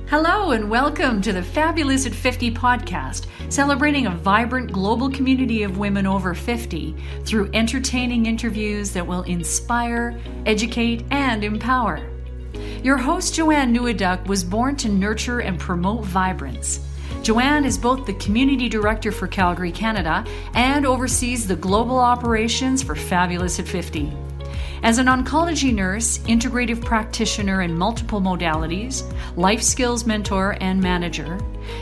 Hello and welcome to the Fabulous at 50 podcast, celebrating a vibrant global community of women over 50 through entertaining interviews that will inspire, educate, and empower. Your host, Joanne Neweduk, was born to nurture and promote vibrance. Joanne is both the Community Director for Calgary, Canada, and oversees the global operations for Fabulous at 50. As an oncology nurse, integrative practitioner in multiple modalities, life skills mentor, and manager,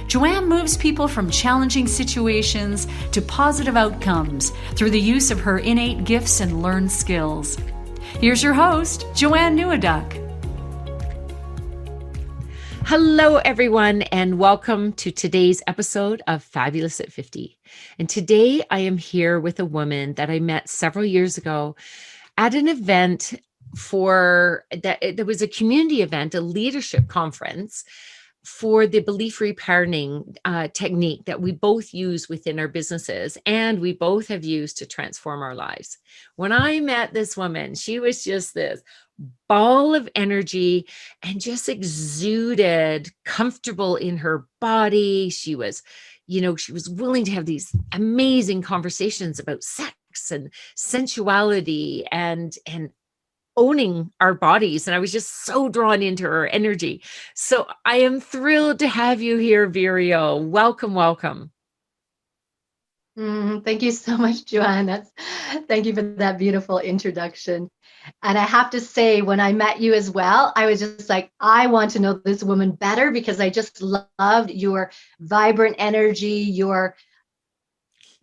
Joanne moves people from challenging situations to positive outcomes through the use of her innate gifts and learned skills. Here's your host, Joanne Neweduk. Hello, everyone, and welcome to today's episode of Fabulous at 50. And today I am here with a woman that I met several years ago at an event there was a community event, a leadership conference for the belief reparenting technique that we both use within our businesses and we both have used to transform our lives. When I met this woman, she was just this ball of energy and just exuded comfortable in her body. She was willing to have these amazing conversations about sex and sensuality and owning our bodies. And I was just so drawn into her energy. So I am thrilled to have you here, Vireo. Welcome, welcome. Thank you so much, Joanne. Thank you for that beautiful introduction. And I have to say, when I met you as well, I was just like, I want to know this woman better because I just loved your vibrant energy, your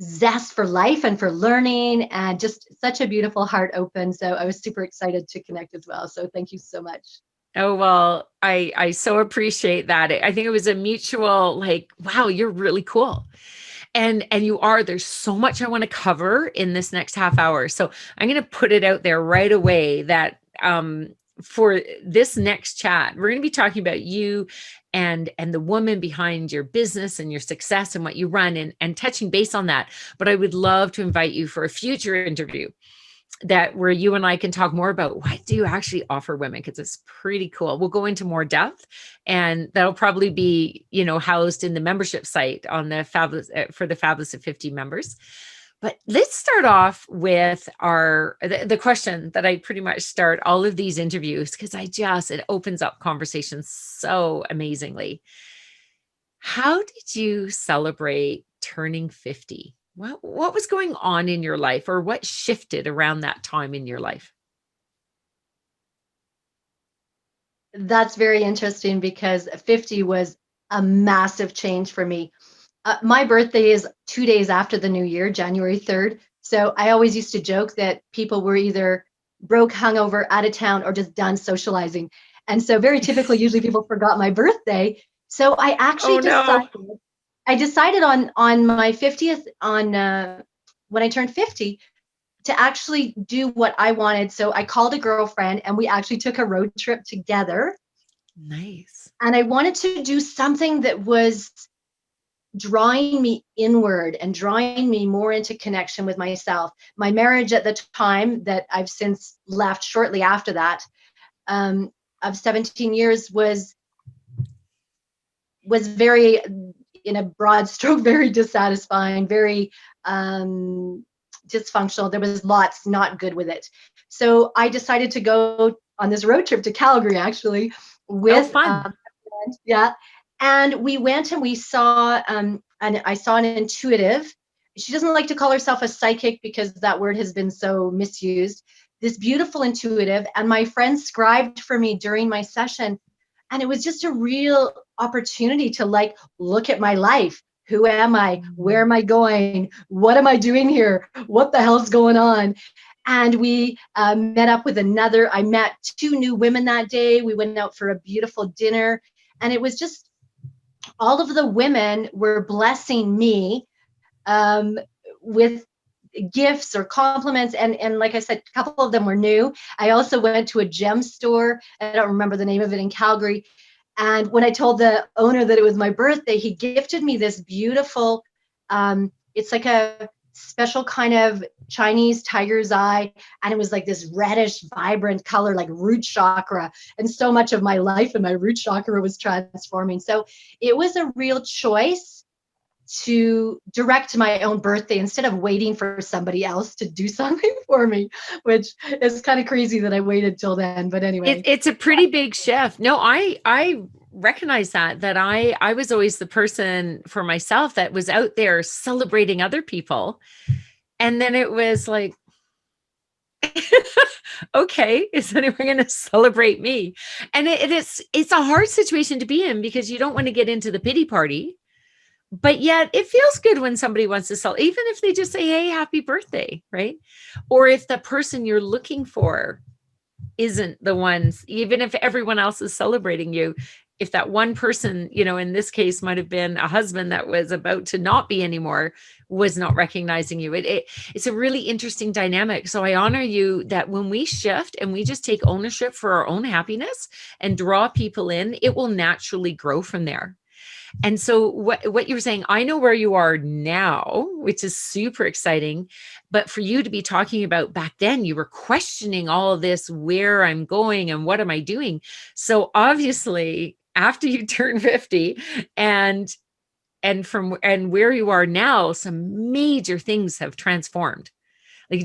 zest for life and for learning, and just such a beautiful heart open. So I was super excited to connect as well. So thank you so much. Oh, well, I so appreciate that. I think it was a mutual, wow, you're really cool. And there's so much I want to cover in this next half hour. So I'm going to put it out there right away that for this next chat, we're going to be talking about you and the woman behind your business and your success and what you run and touching base on that. But I would love to invite you for a future interview where you and I can talk more about what do you actually offer women, because it's pretty cool. We'll go into more depth, and that'll probably be, housed in the membership site on the for the Fabulous at 50 members. But let's start off with the question that I pretty much start all of these interviews, because it opens up conversations so amazingly. How did you celebrate turning 50? What was going on in your life, or what shifted around that time in your life? That's very interesting because 50 was a massive change for me. My birthday is 2 days after the new year, January 3rd. So I always used to joke that people were either broke, hungover, out of town, or just done socializing. And so very typically, usually people forgot my birthday. So I actually decided on my 50th, when I turned 50, to actually do what I wanted. So I called a girlfriend and we actually took a road trip together. Nice. And I wanted to do something that was drawing me inward and drawing me more into connection with myself. My marriage at the time, that I've since left shortly after that, of 17 years was very, in a broad stroke, very dissatisfying, very dysfunctional. There was lots not good with it. So I decided to go on this road trip to Calgary, actually, with yeah. And we went and we saw, and I saw an intuitive. She doesn't like to call herself a psychic because that word has been so misused. This beautiful intuitive, and my friend scribed for me during my session. And it was just a real opportunity to look at my life. Who am I? Where am I going? What am I doing here? What the hell's going on? And we met up with I met 2 new women that day. We went out for a beautiful dinner. And it was just, all of the women were blessing me with gifts or compliments. And like I said, a couple of them were new. I also went to a gem store. I don't remember the name of it, in Calgary. And when I told the owner that it was my birthday, he gifted me this beautiful, it's like a special kind of Chinese tiger's eye, and it was like this reddish, vibrant color, like root chakra. And so much of my life and my root chakra was transforming. So it was a real choice to direct my own birthday instead of waiting for somebody else to do something for me, which is kind of crazy that I waited till then. But anyway, it's a pretty big shift. No, I recognize that I was always the person for myself that was out there celebrating other people. And then it was like, okay, is anyone going to celebrate me? And it's a hard situation to be in because you don't want to get into the pity party. But yet it feels good when somebody wants to sell, even if they just say, hey, happy birthday, right? Or if the person you're looking for isn't the ones, even if everyone else is celebrating you, if that one person, in this case might have been a husband that was about to not be anymore, was not recognizing you. It's a really interesting dynamic. So I honor you that when we shift and we just take ownership for our own happiness and draw people in, it will naturally grow from there. And so what you were saying, I know where you are now, which is super exciting. But for you to be talking about back then, you were questioning all of this, where I'm going and what am I doing? So obviously, after you turn 50 and where you are now, some major things have transformed. Like,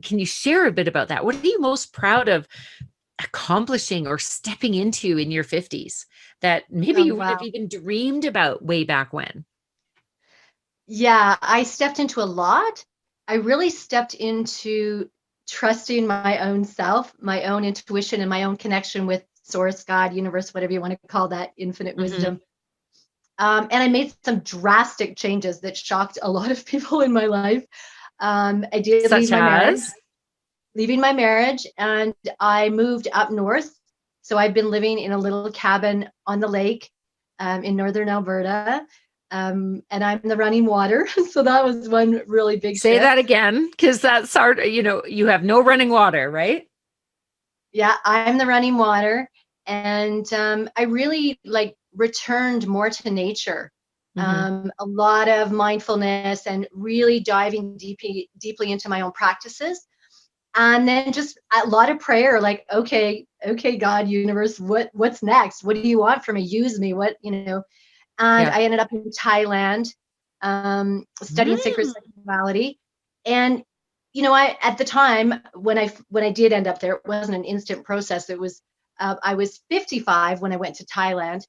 can you share a bit about that? What are you most proud of accomplishing or stepping into in your 50s that maybe you wouldn't have even dreamed about way back when? Yeah, I stepped into a lot. I really stepped into trusting my own self, my own intuition, and my own connection with source, God, universe, whatever you want to call that, infinite wisdom. And I made some drastic changes that shocked a lot of people in my life. I did leave my marriage. Leaving my marriage, and I moved up north. So I've been living in a little cabin on the lake in northern Alberta, and I'm the running water. So that was one really big Say shift. that again, because that's hard. You have no running water, right? Yeah, I'm the running water, and I really returned more to nature. A lot of mindfulness and really diving deeply into my own practices. And then just a lot of prayer, like, okay, God, universe, what's next? What do you want from me? Use me, And I ended up in Thailand, studying sacred sexuality. And, at the time when I did end up there, it wasn't an instant process. It was, I was 55 when I went to Thailand.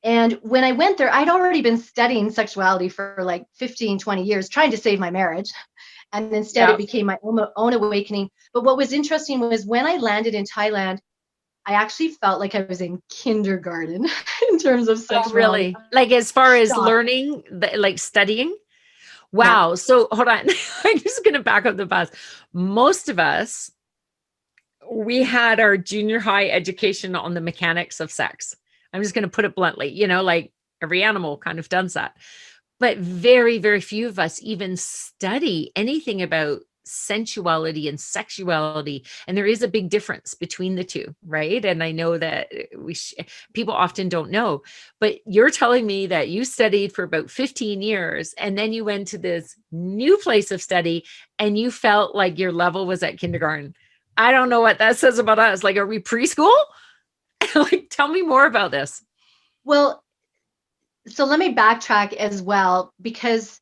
And when I went there, I'd already been studying sexuality for like 15, 20 years, trying to save my marriage. And instead it became my own awakening. But what was interesting was when I landed in Thailand, I actually felt like I was in kindergarten in terms of sexuality. Oh, really? Like as far as learning, like studying? Wow. Yeah. So hold on. I'm just going to back up the bus. Most of us, we had our junior high education on the mechanics of sex. I'm just going to put it bluntly, like every animal kind of does that. But very, very few of us even study anything about sensuality and sexuality. And there is a big difference between the two, right? And I know that people often don't know, but you're telling me that you studied for about 15 years and then you went to this new place of study and you felt like your level was at kindergarten. I don't know what that says about us. Like, are we preschool? Like, tell me more about this. Well, so let me backtrack as well, because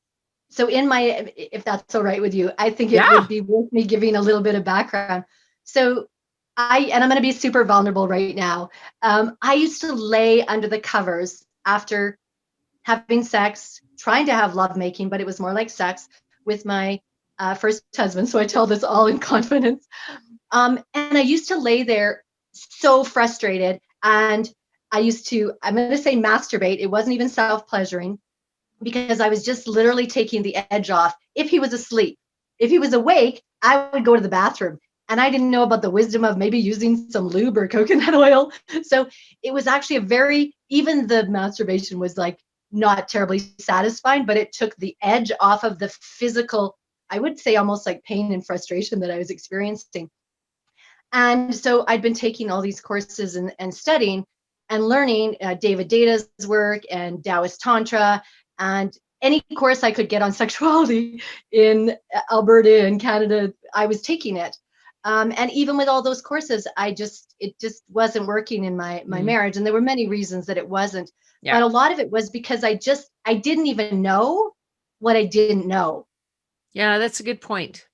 so if that's all right with you, I think it would be worth me giving a little bit of background. So I'm going to be super vulnerable right now. I used to lay under the covers after having sex, trying to have lovemaking, but it was more like sex with my first husband. So I tell this all in confidence. And I used to lay there so frustrated, and I'm going to say masturbate. It wasn't even self-pleasuring, because I was just literally taking the edge off. If he was asleep, if he was awake, I would go to the bathroom, and I didn't know about the wisdom of maybe using some lube or coconut oil. So it was actually even the masturbation was like not terribly satisfying, but it took the edge off of the physical, I would say almost like pain and frustration that I was experiencing. And so I'd been taking all these courses and studying and learning David Deda's work and Taoist Tantra. And any course I could get on sexuality in Alberta and Canada, I was taking it. And even with all those courses, it just wasn't working in my marriage. And there were many reasons that it wasn't. Yeah. But a lot of it was because I didn't even know what I didn't know. Yeah, that's a good point.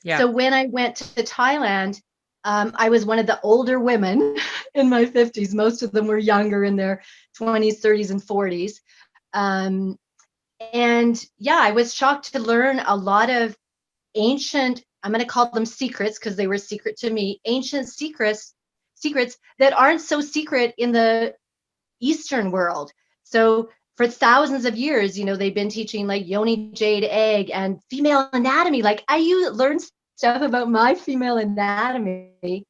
Yeah. So when I went to Thailand, I was one of the older women in my 50s. Most of them were younger, in their 20s, 30s, and 40s. And yeah, I was shocked to learn a lot of ancient, I'm going to call them secrets because they were secret to me, ancient secrets that aren't so secret in the Eastern world. So for thousands of years, they've been teaching like yoni jade egg and female anatomy. Like I learned stuff about my female anatomy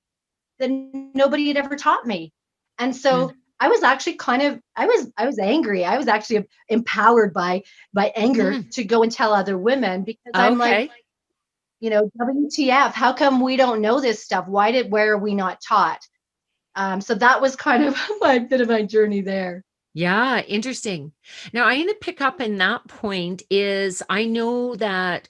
that nobody had ever taught me. And so I was actually I was angry. I was actually empowered by anger to go and tell other women, because I'm like, WTF, how come we don't know this stuff? Where are we not taught? So that was kind of my bit of my journey there. Yeah, interesting. Now I'm going to pick up in that point is I know that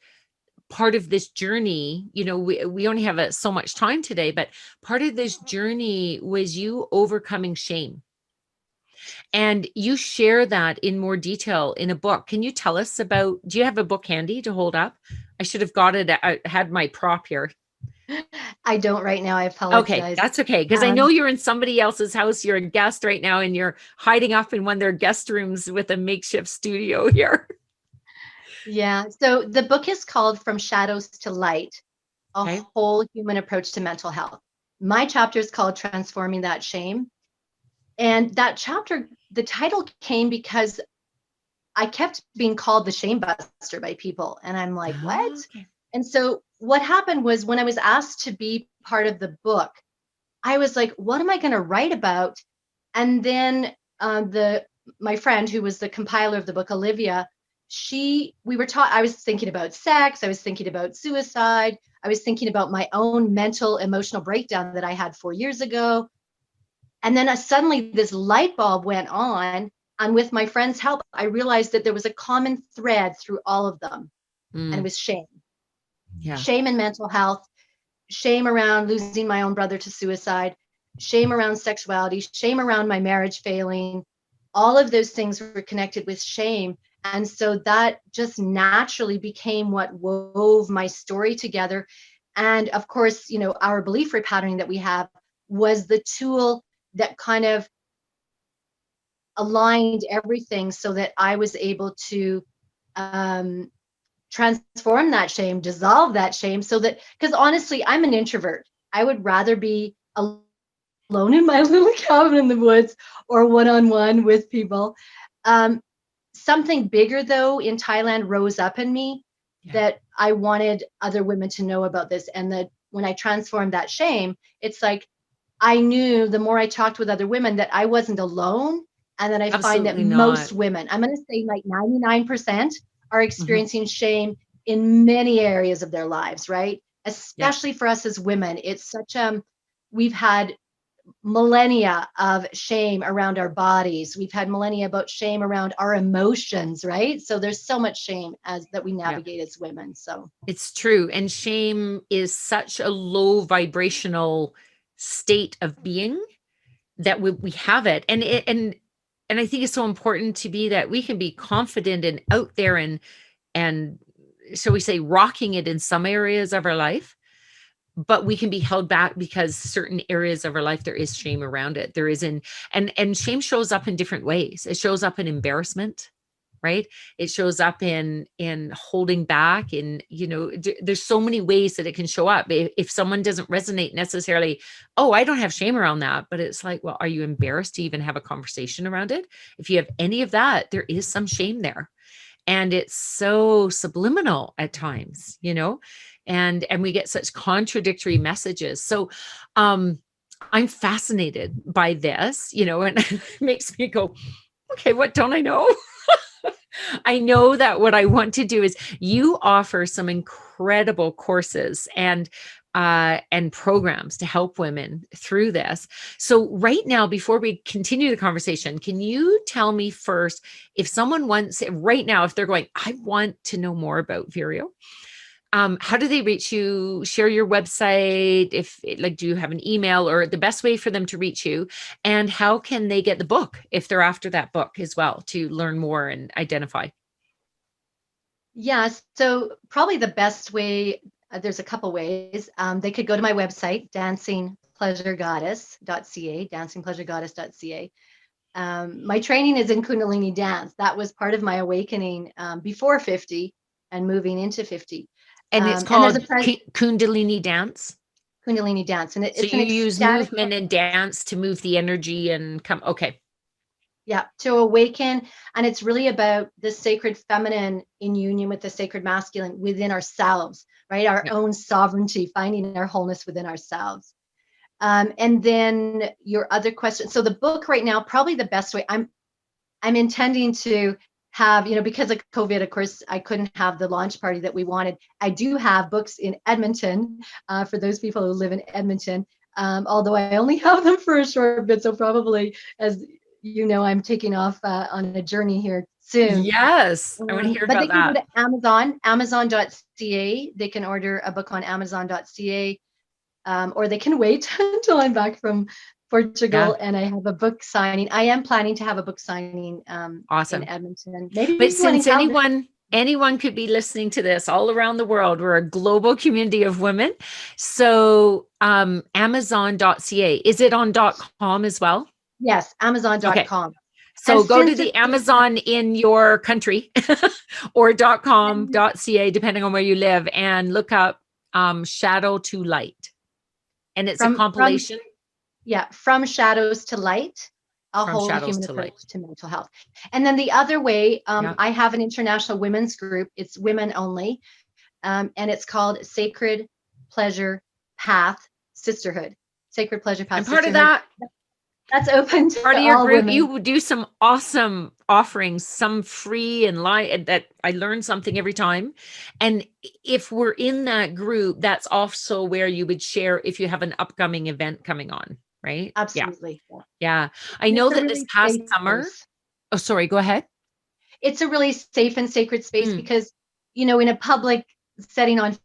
part of this journey, we only have so much time today, but part of this journey was you overcoming shame. And you share that in more detail in a book. Can you tell us do you have a book handy to hold up? I should have got it. I had my prop here. I don't right now. I apologize. Okay, that's okay. Because I know you're in somebody else's house. You're a guest right now, and you're hiding up in one of their guest rooms with a makeshift studio here. Yeah. So the book is called From Shadows to Light, a whole human approach to mental health. My chapter is called Transforming That Shame. And that chapter, the title came because I kept being called the shame buster by people. And I'm like, what? Okay. And so what happened was, when I was asked to be part of the book, I was like, what am I going to write about? And then my friend who was the compiler of the book, Olivia, I was thinking about sex. I was thinking about suicide. I was thinking about my own mental, emotional breakdown that I had 4 years ago. And then suddenly this light bulb went on. And with my friend's help, I realized that there was a common thread through all of them. And it was shame. Yeah. Shame and mental health, shame around losing my own brother to suicide, shame around sexuality, shame around my marriage failing. All of those things were connected with shame. And so that just naturally became what wove my story together. And of course, our belief repatterning that we have was the tool that kind of aligned everything so that I was able to transform that shame, dissolve that shame, so that, because honestly, I'm an introvert. I would rather be alone in my little cabin in the woods or one-on-one with people. Something bigger, though, in Thailand rose up in me that I wanted other women to know about this. And that when I transformed that shame, it's like I knew the more I talked with other women that I wasn't alone. And then I find that most women, I'm going to say like 99%, are experiencing shame in many areas of their lives, right? Especially for us as women. It's we've had millennia of shame around our bodies. We've had millennia about shame around our emotions, right? So there's so much shame that we navigate as women. So it's true. And shame is such a low vibrational state of being that we have it. And I think it's so important to be that we can be confident and out there and shall we say rocking it in some areas of our life, but we can be held back because certain areas of our life, there is shame around it. There is and shame shows up in different ways. It shows up in embarrassment, right? It shows up in holding back, there's so many ways that it can show up. If someone doesn't resonate necessarily, oh, I don't have shame around that, but it's like, well, are you embarrassed to even have a conversation around it? If you have any of that, there is some shame there. And it's so subliminal at times, and we get such contradictory messages. So I'm fascinated by this, and it makes me go, okay, what don't I know? I know that what I want to do is you offer some incredible courses, and and programs to help women through this. So right now, before we continue the conversation, can you tell me first, if someone wants right now, if they're going, I want to know more about Vireo, how do they reach you? Share your website. If like, do you have an email or the best way for them to reach you? And how can they get the book if they're after that book as well to learn more and identify? Yeah, so probably the best way, there's a couple ways. They could go to my website, dancingpleasuregoddess.ca, dancingpleasuregoddess.ca. My training is in Kundalini dance. That was part of my awakening before 50 and moving into 50. And it's And called there's a Kundalini dance. Kundalini dance, and So it's an you use ecstatic. movement and dance to move the energy and come. Okay. Yeah, to awaken. And it's really about the sacred feminine in union with the sacred masculine within ourselves, right? Our Yeah. own sovereignty, finding our wholeness within ourselves. And then your other question. So the book right now, probably the best way, I'm intending to have, because of COVID, of course, I couldn't have the launch party that we wanted. I do have books in Edmonton for those people who live in Edmonton, although I only have them for a short bit. So probably, as I'm taking off on a journey here soon. Yes. I want to hear But they about can go that. to Amazon, amazon.ca. They can order a book on amazon.ca, or they can wait until I'm back from Portugal and I have a book signing. I am planning to have a book signing Awesome. in Edmonton. Maybe But one in since Calgary. anyone could be listening to this all around the world, we're a global community of women. So amazon.ca, is it on .com as well? Yes, Okay. amazon.com. So And go to since the it's Amazon in your country or .com.ca, depending on where you live, and look up Shadow to Light. And it's a from compilation from shadows to light, a from whole Shadows human to approach Light. to mental health. And then the other way, Yeah. I have an international women's group. It's women only, and it's called Sacred Pleasure Path Sisterhood. Sacred Pleasure Path And part of Sisterhood. that, That's open part to of your all group, women. you do some awesome offerings, some free and live that I learn something every time. And if we're in that group, that's also where you would share if you have an upcoming event coming on, right? Absolutely. Yeah. I And know it's a that this really past safe summer, space. oh, sorry, go ahead. It's a really safe and sacred space Mm, because, in a public setting on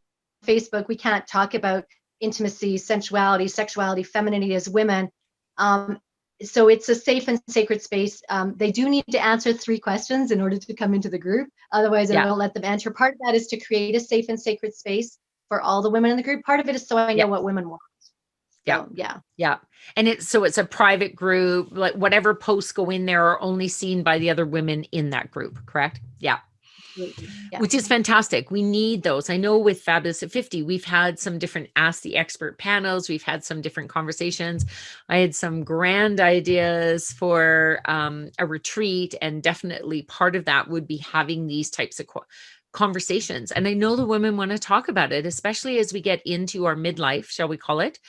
Facebook, we can't talk about intimacy, sensuality, sexuality, femininity as women. Um, so it's a safe and sacred space. They do need to answer 3 questions in order to come into the group. Otherwise, I yeah. won't let them enter. Part of that is to create a safe and sacred space for all the women in the group. Part of it is so I Yeah. know what women want. Yeah. So, yeah. Yeah. And it's a private group, like whatever posts go in there are only seen by the other women in that group, correct? Yeah. Absolutely. Yeah. Which is fantastic. We need those. I know with Fabulous at 50, we've had some different Ask the Expert panels. We've had some different conversations. I had some grand ideas for a retreat, and definitely part of that would be having these types of conversations. And I know the women want to talk about it, especially as we get into our midlife, shall we call it.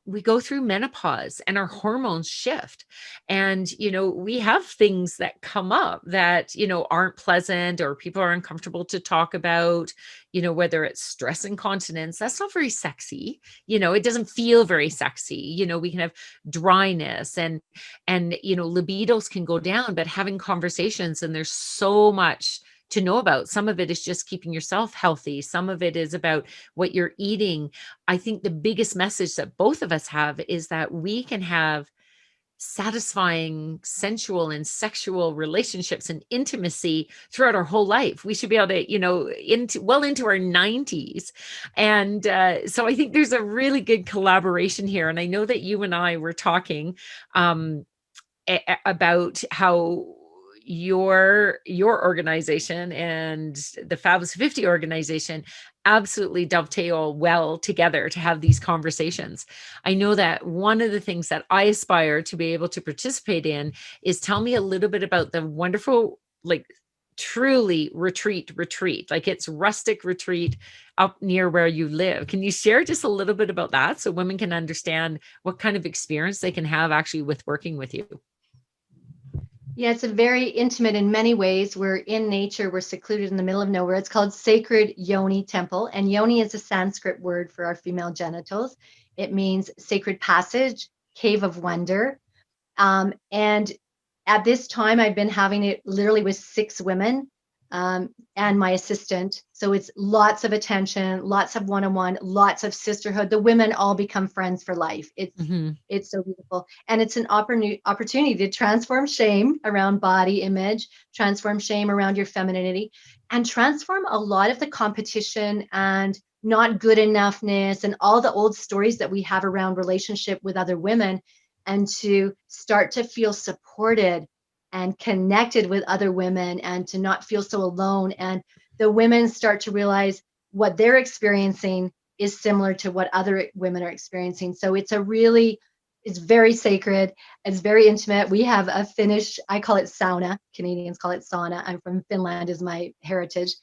We go through menopause and our hormones shift. And, we have things that come up that, aren't pleasant or people are uncomfortable to talk about, whether it's stress incontinence, that's not very sexy. It doesn't feel very sexy. We can have dryness and, libidos can go down, but having conversations, and there's so much to know about. Some of it is just keeping yourself healthy. Some of it is about what you're eating. I think the biggest message that both of us have is that we can have satisfying sensual and sexual relationships and intimacy throughout our whole life. We should be able to, into our 90s. And so I think there's a really good collaboration here. And I know that you and I were talking about how your organization and the Fabulous 50 organization absolutely dovetail well together to have these conversations. I know that one of the things that I aspire to be able to participate in is tell me a little bit about the wonderful, like truly retreat, like it's rustic retreat up near where you live. Can you share just a little bit about that so women can understand what kind of experience they can have actually with working with you? Yeah, it's a very intimate in many ways. We're in nature, we're secluded in the middle of nowhere. It's called Sacred Yoni Temple. And yoni is a Sanskrit word for our female genitals. It means sacred passage, cave of wonder. And at this time, I've been having it literally with 6 women and my assistant. So it's lots of attention, lots of one-on-one, lots of sisterhood. The women all become friends for life. It's so beautiful, and it's an opportunity to transform shame around body image, transform shame around your femininity, and transform a lot of the competition and not good enoughness and all the old stories that we have around relationship with other women, and to start to feel supported and connected with other women and to not feel so alone. And the women start to realize what they're experiencing is similar to what other women are experiencing. So it's very sacred. It's very intimate. We have a Finnish, I call it sauna. Canadians call it sauna. I'm from Finland, is my heritage.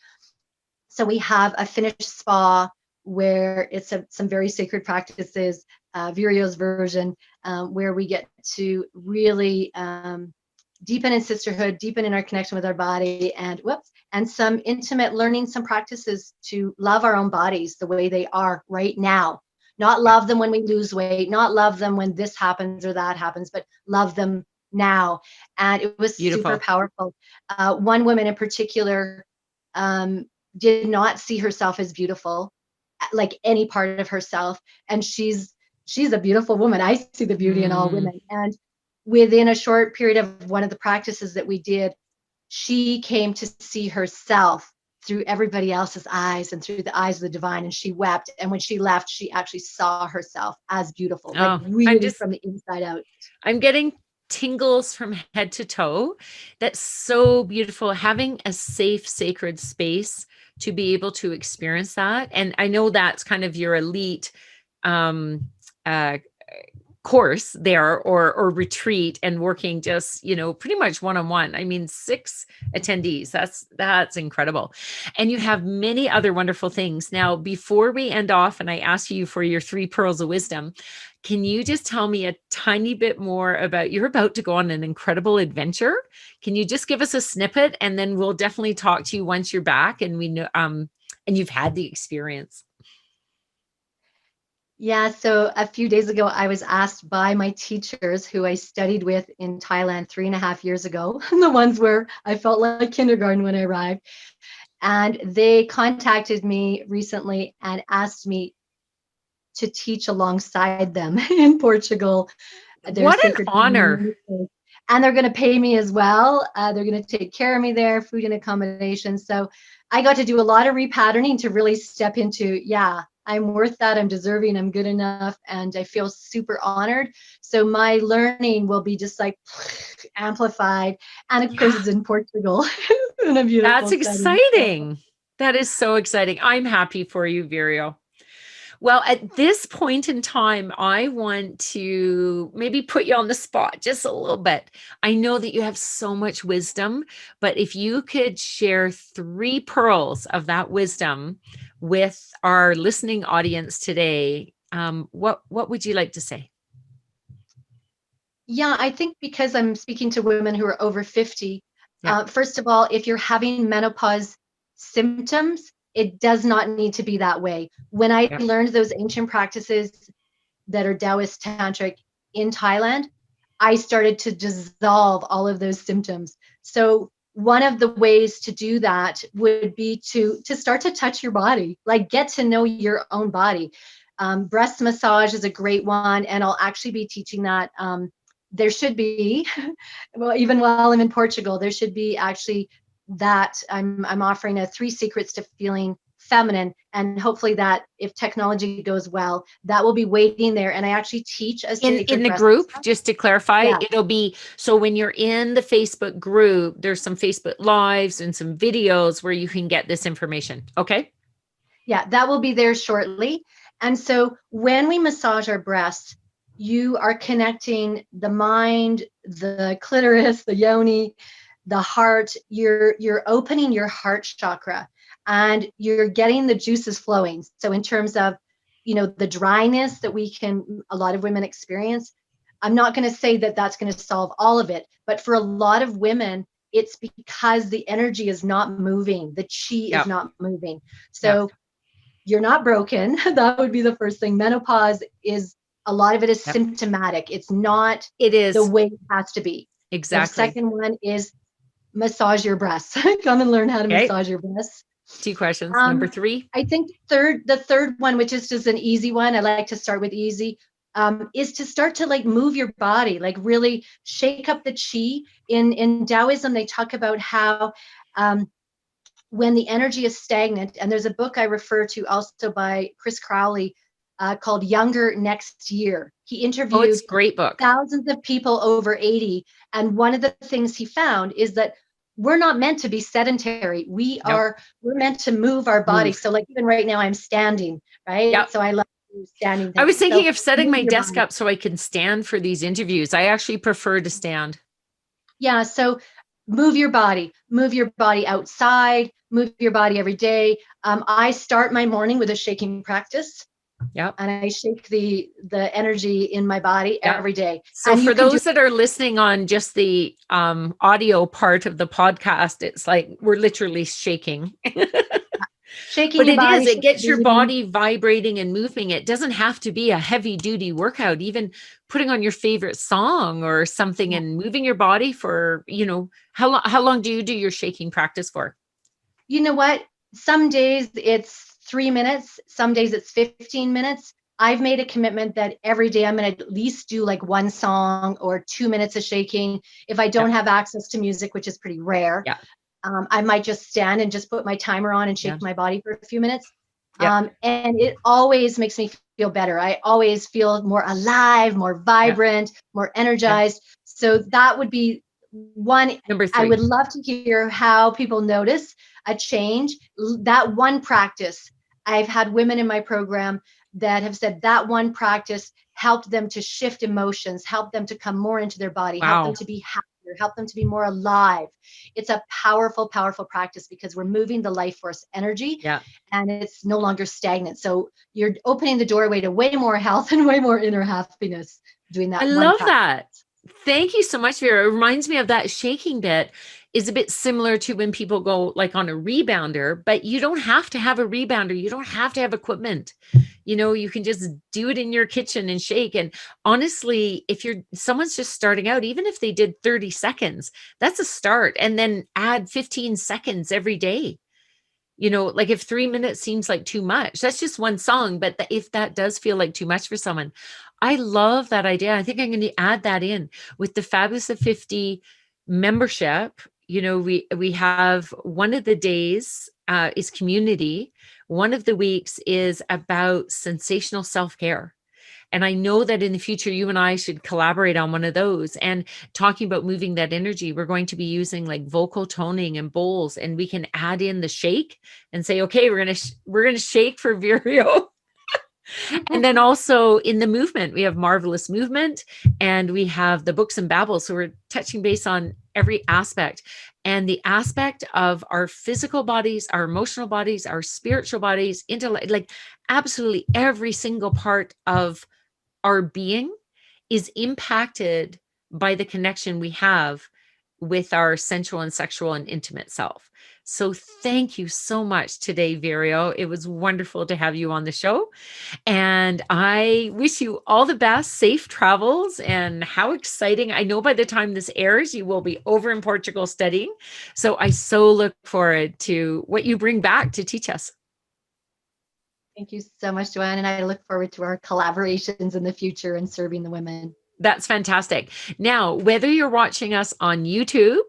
So we have a Finnish spa where it's some very sacred practices, Vireo's version, where we get to really deepen in sisterhood, deepen in our connection with our body, and some intimate learning, some practices to love our own bodies the way they are right now. Not love them when we lose weight, not love them when this happens or that happens, but love them now. And it was super powerful. One woman in particular did not see herself as beautiful, like any part of herself. And she's a beautiful woman. I see the beauty in all women. And within a short period of one of the practices that we did, she came to see herself through everybody else's eyes and through the eyes of the divine, and she wept. And when she left, she actually saw herself as beautiful, like really from the inside out. I'm getting tingles from head to toe. That's so beautiful. Having a safe, sacred space to be able to experience that. And I know that's kind of your elite course there, or retreat, and working just, pretty much one-on-one. I mean, 6 attendees, that's incredible. And you have many other wonderful things. Now, before we end off and I ask you for your 3 pearls of wisdom, can you just tell me a tiny bit more about, you're about to go on an incredible adventure? Can you just give us a snippet, and then we'll definitely talk to you once you're back and we know and you've had the experience. Yeah, so a few days ago, I was asked by my teachers who I studied with in Thailand 3.5 years ago, the ones where I felt like kindergarten when I arrived. And they contacted me recently and asked me to teach alongside them in Portugal. What an honor. And they're going to pay me as well. They're going to take care of me there, food and accommodation. So I got to do a lot of repatterning to really step into, I'm worth that. I'm deserving. I'm good enough. And I feel super honored. So my learning will be just like amplified. And of course, it's in Portugal. In a beautiful That's exciting. That is so exciting. I'm happy for you, Vireo. Well, at this point in time, I want to maybe put you on the spot just a little bit. I know that you have so much wisdom, but if you could share 3 pearls of that wisdom with our listening audience today, what would you like to say? Yeah, I think because I'm speaking to women who are over 50, first of all, if you're having menopause symptoms, it does not need to be that way. When I learned those ancient practices that are Taoist tantric in Thailand, I started to dissolve all of those symptoms. So one of the ways to do that would be to start to touch your body, like get to know your own body. Breast massage is a great one, and I'll actually be teaching that. There should be, well, even while I'm in Portugal, there should be actually that I'm offering a 3 secrets to feeling feminine, and hopefully that, if technology goes well, that will be waiting there. And I actually teach a in the group, just to clarify, it'll be, so when you're in the Facebook group, there's some Facebook lives and some videos where you can get this information. Okay. Yeah, that will be there shortly. And so when we massage our breasts, you are connecting the mind, the clitoris, the yoni, the heart. You're opening your heart chakra, and you're getting the juices flowing. So in terms of, the dryness that a lot of women experience, I'm not going to say that that's going to solve all of it, but for a lot of women, it's because the energy is not moving. The chi is not moving. So you're not broken. That would be the first thing. Menopause is, a lot of it is symptomatic. It's not the way it has to be. Exactly. The second one is massage your breasts. Come and learn how to massage your breasts. 2 questions. Number 3. I think the third one, which is just an easy one, I like to start with easy, is to start to like move your body, like really shake up the chi. In Taoism, they talk about how when the energy is stagnant, and there's a book I refer to also by Chris Crowley called Younger Next Year. He interviewed it's a great book. Thousands of people over 80. And one of the things he found is that we're not meant to be sedentary. We're meant to move our body. So like even right now I'm standing, right? So I love standing. I was thinking of setting my desk up so I can stand for these interviews. I actually prefer to stand. Yeah. So move your body outside, move your body every day. I start my morning with a shaking practice. And I shake the energy in my body every day. So for those that are listening on just the audio part of the podcast, it's like we're literally shaking. Shaking but your body, it gets your body vibrating and moving. It doesn't have to be a heavy duty workout. Even putting on your favorite song or something and moving your body for, how long do you do your shaking practice for? You know what? Some days it's 3 minutes. Some days it's 15 minutes. I've made a commitment that every day I'm going to at least do like 1 song or 2 minutes of shaking. If I don't have access to music, which is pretty rare, I might just stand and just put my timer on and shake my body for a few minutes. And it always makes me feel better. I always feel more alive, more vibrant, more energized. So that would be one. Number 3. I would love to hear how people notice a change. That one practice, I've had women in my program that have said that one practice helped them to shift emotions, helped them to come more into their body, helped them to be happier, helped them to be more alive. It's a powerful, powerful practice because we're moving the life force energy and it's no longer stagnant. So you're opening the doorway to way more health and way more inner happiness doing that. I love that. Thank you so much, Vera. It reminds me of that shaking bit is a bit similar to when people go like on a rebounder, but you don't have to have a rebounder. You don't have to have equipment. You can just do it in your kitchen and shake. And honestly, if someone's just starting out, even if they did 30 seconds, that's a start. And then add 15 seconds every day. Like if 3 minutes seems like too much, that's just 1 song. But if that does feel like too much for someone, I love that idea. I think I'm going to add that in with the Fabulous at 50 membership. We have one of the days is community. One of the weeks is about sensational self-care. And I know that in the future, you and I should collaborate on one of those. And talking about moving that energy, we're going to be using like vocal toning and bowls, and we can add in the shake and say, okay, we're going to shake for Vireo. And then also in the movement, we have Marvelous Movement and we have the Books and Babble. So we're touching base on every aspect, and the aspect of our physical bodies, our emotional bodies, our spiritual bodies, intellect, like absolutely every single part of our being is impacted by the connection we have with our sensual and sexual and intimate self. So thank you so much today, Vireo. It was wonderful to have you on the show. And I wish you all the best, safe travels, and how exciting. I know by the time this airs, you will be over in Portugal studying. So I so look forward to what you bring back to teach us. Thank you so much, Joanne. And I look forward to our collaborations in the future and serving the women. That's fantastic. Now, whether you're watching us on YouTube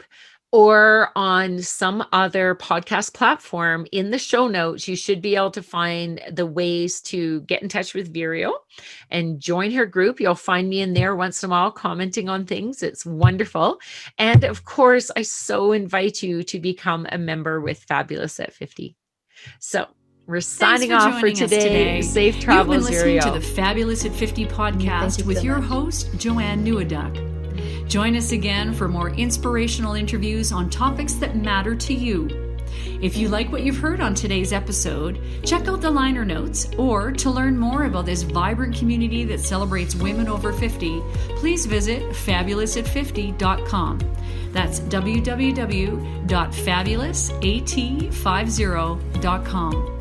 or on some other podcast platform, in the show notes, you should be able to find the ways to get in touch with Vireo and join her group. You'll find me in there once in a while commenting on things. It's wonderful. And of course, I so invite you to become a member with Fabulous at 50. So we're signing off for today. Safe travels, You've been listening Vireo. to the Fabulous at 50 podcast with your host, Joanne Neweduk. Join us again for more inspirational interviews on topics that matter to you. If you like what you've heard on today's episode, check out the liner notes, or to learn more about this vibrant community that celebrates women over 50, please visit fabulousat50.com. That's www.fabulousat50.com.